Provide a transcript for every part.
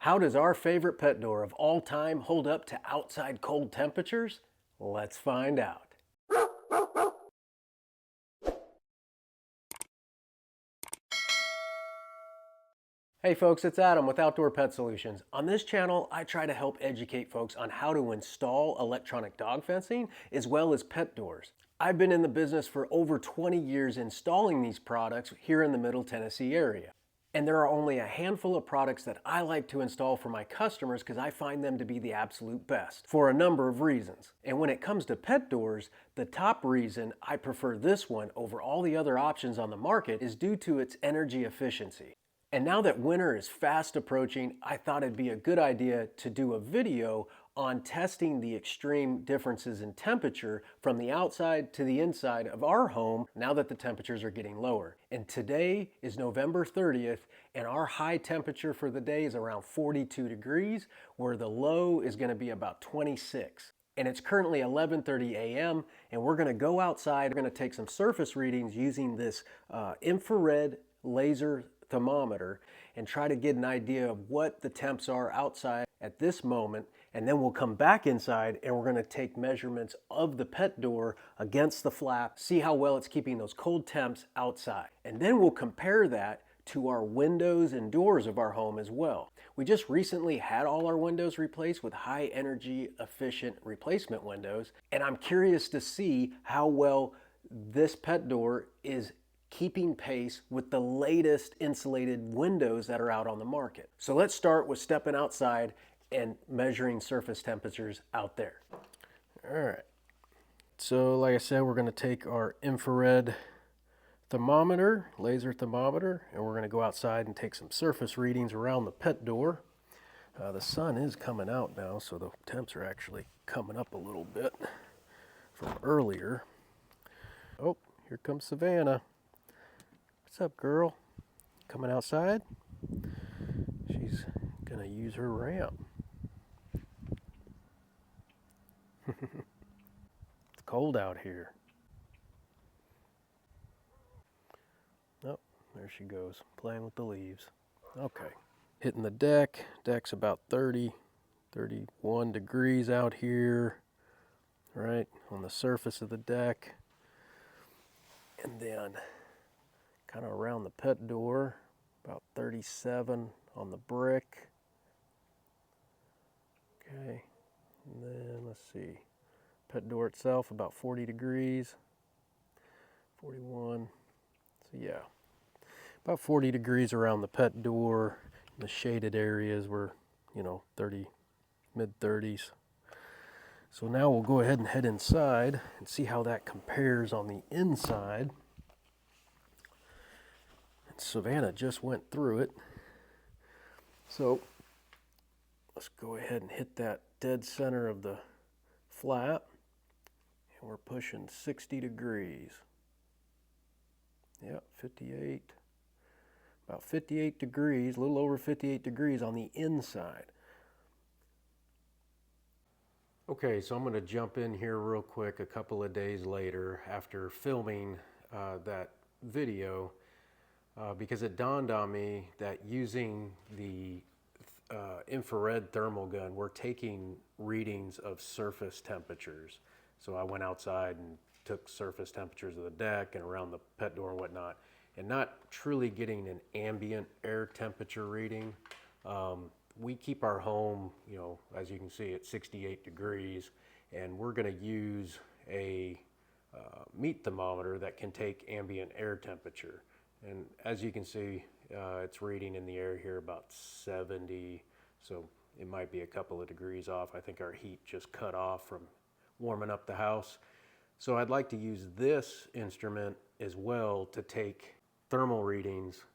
How does our favorite pet door of all time hold up to outside cold temperatures? Let's find out. Hey folks, it's Adam with Outdoor Pet Solutions. On this channel, I try to help educate folks on how to install electronic dog fencing as well as pet doors. I've been in the business for over 20 years installing these products here in the Middle Tennessee area. And there are only a handful of products that I like to install for my customers because I find them to be the absolute best for a number of reasons. And when it comes to pet doors, the top reason I prefer this one over all the other options on the market is due to its energy efficiency. And now that winter is fast approaching, I thought it'd be a good idea to do a video on testing the extreme differences in temperature from the outside to the inside of our home now that the temperatures are getting lower. And today is November 30th, and our high temperature for the day is around 42 degrees, where the low is going to be about 26. And it's currently 11:30 a.m. and we're going to go outside. We're going to take some surface readings using this infrared laser thermometer and try to get an idea of what the temps are outside at this moment, and then we'll come back inside and we're going to take measurements of the pet door against the flap, see how well it's keeping those cold temps outside, and then we'll compare that to our windows and doors of our home as well. We just recently had all our windows replaced with high energy efficient replacement windows, and I'm curious to see how well this pet door is keeping pace with the latest insulated windows that are out on the market. So let's start with stepping outside and measuring surface temperatures out there. All right. So like I said, we're going to take our infrared thermometer, laser thermometer, and we're going to go outside and take some surface readings around the pet door. The sun is coming out now, so the temps are actually coming up a little bit from earlier. Oh, here comes Savannah. What's up, girl? Coming outside? She's gonna use her ramp. It's cold out here. Oh, there she goes, playing with the leaves. Okay, hitting the deck. Deck's about 30, 31 degrees out here, right on the surface of the deck. And then kind of around the pet door, about 37 on the brick. Okay, and then let's see, pet door itself about 40 degrees, 41. So yeah, about 40 degrees around the pet door. The shaded areas were, 30, mid 30s. So now we'll go ahead and head inside and see how that compares on the inside. Savannah just went through it. So let's go ahead and hit that dead center of the flap. And we're pushing 60 degrees. Yep, 58. About 58 degrees, a little over 58 degrees on the inside. Okay, so I'm going to jump in here real quick a couple of days later after filming that video. Because it dawned on me that using the infrared thermal gun, we're taking readings of surface temperatures. So I went outside and took surface temperatures of the deck and around the pet door and whatnot, and not truly getting an ambient air temperature reading. We keep our home, as you can see, at 68 degrees, and we're going to use a meat thermometer that can take ambient air temperature. And as you can see, it's reading in the air here about 70, so it might be a couple of degrees off. I think our heat just cut off from warming up the house. So I'd like to use this instrument as well to take thermal readings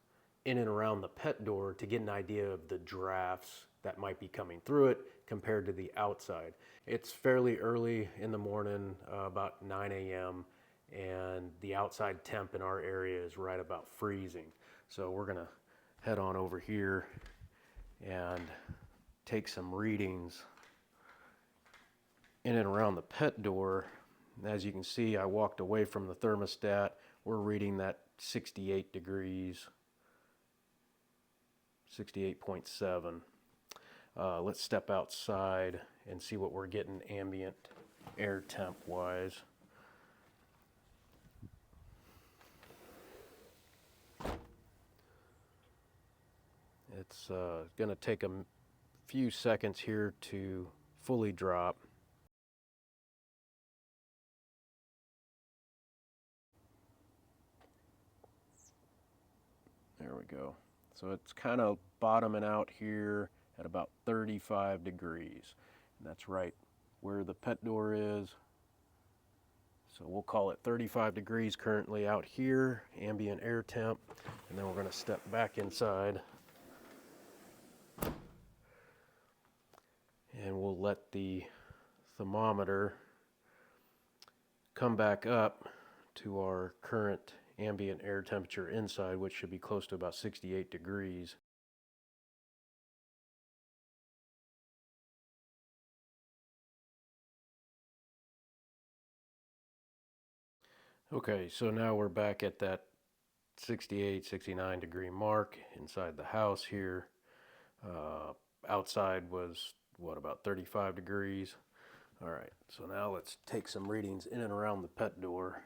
in and around the pet door to get an idea of the drafts that might be coming through it compared to the outside. It's fairly early in the morning, about 9 a.m., and the outside temp in our area is right about freezing. So we're gonna head on over here and take some readings in and around the pet door. As you can see, I walked away from the thermostat. We're reading that 68 degrees, 68.7. Let's step outside and see what we're getting ambient air temp wise. It's going to take a few seconds here to fully drop. There we go. So it's kind of bottoming out here at about 35 degrees. And that's right where the pet door is. So we'll call it 35 degrees currently out here, ambient air temp. And then we're going to step back inside. And we'll let the thermometer come back up to our current ambient air temperature inside, which should be close to about 68 degrees. Okay, so now we're back at that 68, 69 degree mark inside the house here. Outside was, what, about 35 degrees. All right, so now let's take some readings in and around the pet door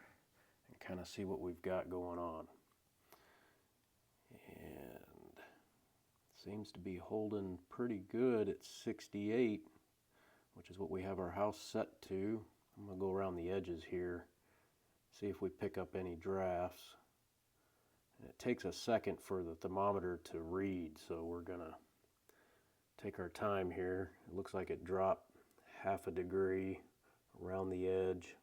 and kind of see what we've got going on. And seems to be holding pretty good at 68, which is what we have our house set to. I'm going to go around the edges here, see if we pick up any drafts. And it takes a second for the thermometer to read, so we're going to take our time here. It looks like it dropped half a degree around the edge.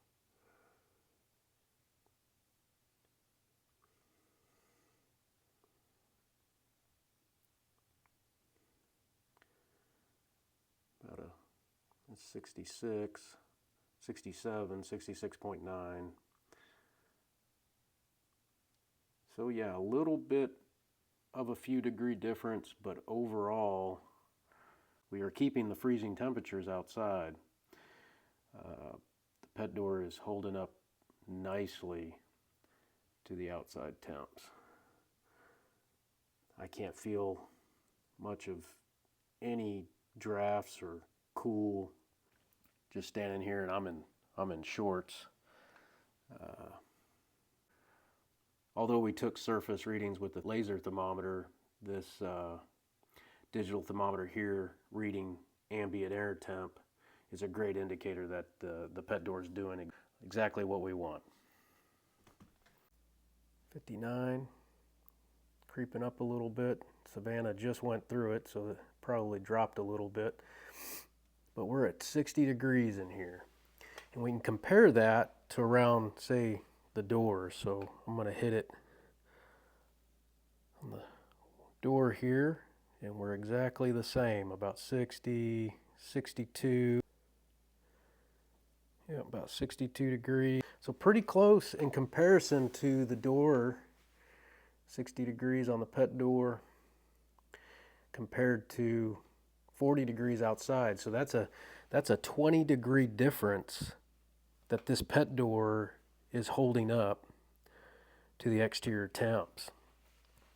About a 66, 67, 66.9. So yeah, a little bit of a few degree difference, but overall we are keeping the freezing temperatures outside. The pet door is holding up nicely to the outside temps. I can't feel much of any drafts or cool. Just standing here, and I'm in shorts. Although we took surface readings with the laser thermometer, this digital thermometer here reading ambient air temp is a great indicator that the pet door is doing exactly what we want. 59, creeping up a little bit. Savannah just went through it, so it probably dropped a little bit. But we're at 60 degrees in here. And we can compare that to around, say, the door. So I'm going to hit it on the door here, and we're exactly the same, about 60, 62. Yeah, about 62 degrees. So pretty close in comparison to the door. 60 degrees on the pet door compared to 40 degrees outside. So that's a 20 degree difference that this pet door is holding up to the exterior temps.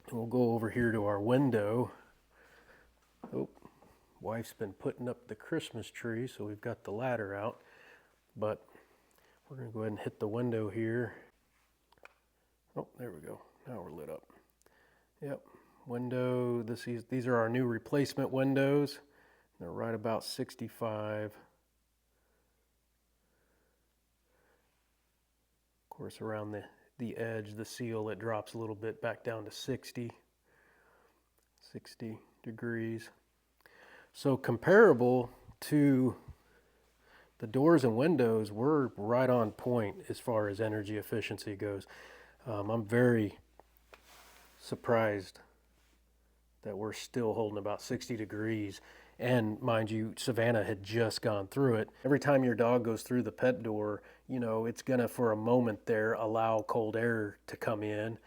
And we'll go over here to our window. Oh, wife's been putting up the Christmas tree, so we've got the ladder out. But we're going to go ahead and hit the window here. Oh, there we go. Now we're lit up. Yep, window. These are our new replacement windows. They're right about 65. Of course, around the edge, the seal, it drops a little bit back down to 60 degrees. So comparable to the doors and windows, we're right on point as far as energy efficiency goes. I'm very surprised that we're still holding about 60 degrees. And mind you, Savannah had just gone through it. Every time your dog goes through the pet door, you know, it's gonna, for a moment there, allow cold air to come in,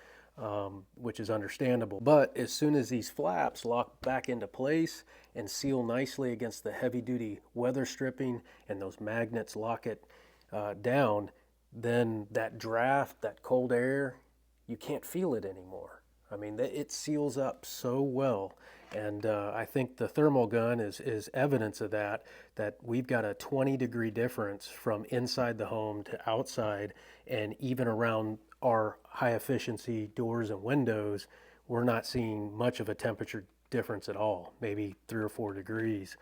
which is understandable. But as soon as these flaps lock back into place and seal nicely against the heavy-duty weather stripping and those magnets lock it down, then that draft, that cold air, you can't feel it anymore. I mean, it seals up so well. And I think the thermal gun is evidence of that, that we've got a 20-degree difference from inside the home to outside, and even around our high efficiency doors and windows, we're not seeing much of a temperature difference at all, maybe 3 or 4 degrees.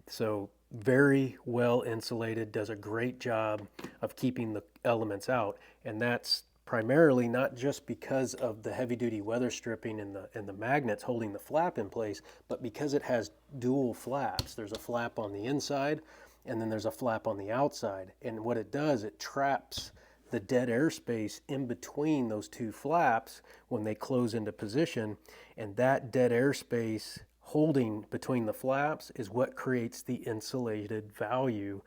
So very well insulated, does a great job of keeping the elements out, and that's primarily not just because of the heavy duty weather stripping and the magnets holding the flap in place, but because it has dual flaps. There's a flap on the inside and then there's a flap on the outside. And what it does, it traps the dead airspace in between those two flaps when they close into position. And that dead airspace holding between the flaps is what creates the insulated value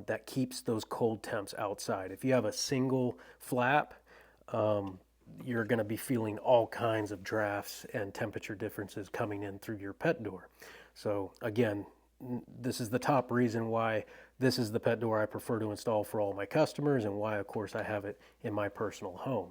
that keeps those cold temps outside. If you have a single flap, you're going to be feeling all kinds of drafts and temperature differences coming in through your pet door. So again, this is the top reason why this is the pet door I prefer to install for all my customers, and why, of course, I have it in my personal home.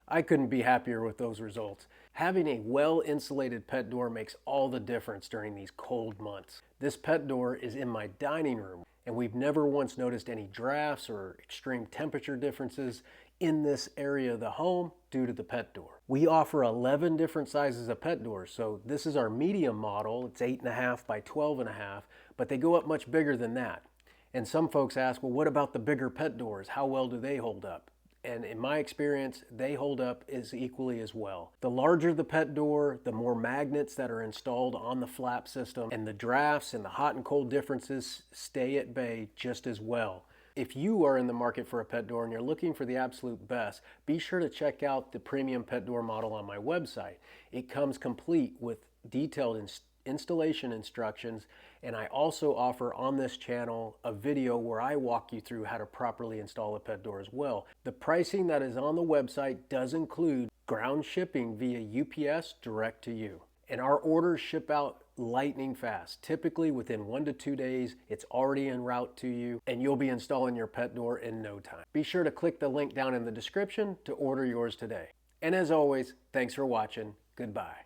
I couldn't be happier with those results. Having a well-insulated pet door makes all the difference during these cold months. This pet door is in my dining room, and we've never once noticed any drafts or extreme temperature differences in this area of the home due to the pet door. We offer 11 different sizes of pet doors, so this is our medium model. It's 8.5 by 12.5, but they go up much bigger than that. And some folks ask, well, what about the bigger pet doors? How well do they hold up? And in my experience, they hold up as equally as well. The larger the pet door, the more magnets that are installed on the flap system, and the drafts and the hot and cold differences stay at bay just as well. If you are in the market for a pet door and you're looking for the absolute best, be sure to check out the premium pet door model on my website. It comes complete with detailed installation instructions, and I also offer on this channel a video where I walk you through how to properly install a pet door as well. The pricing that is on the website does include ground shipping via UPS direct to you. And our orders ship out lightning fast. Typically within 1 to 2 days, it's already en route to you, and you'll be installing your pet door in no time. Be sure to click the link down in the description to order yours today. And as always, thanks for watching. Goodbye.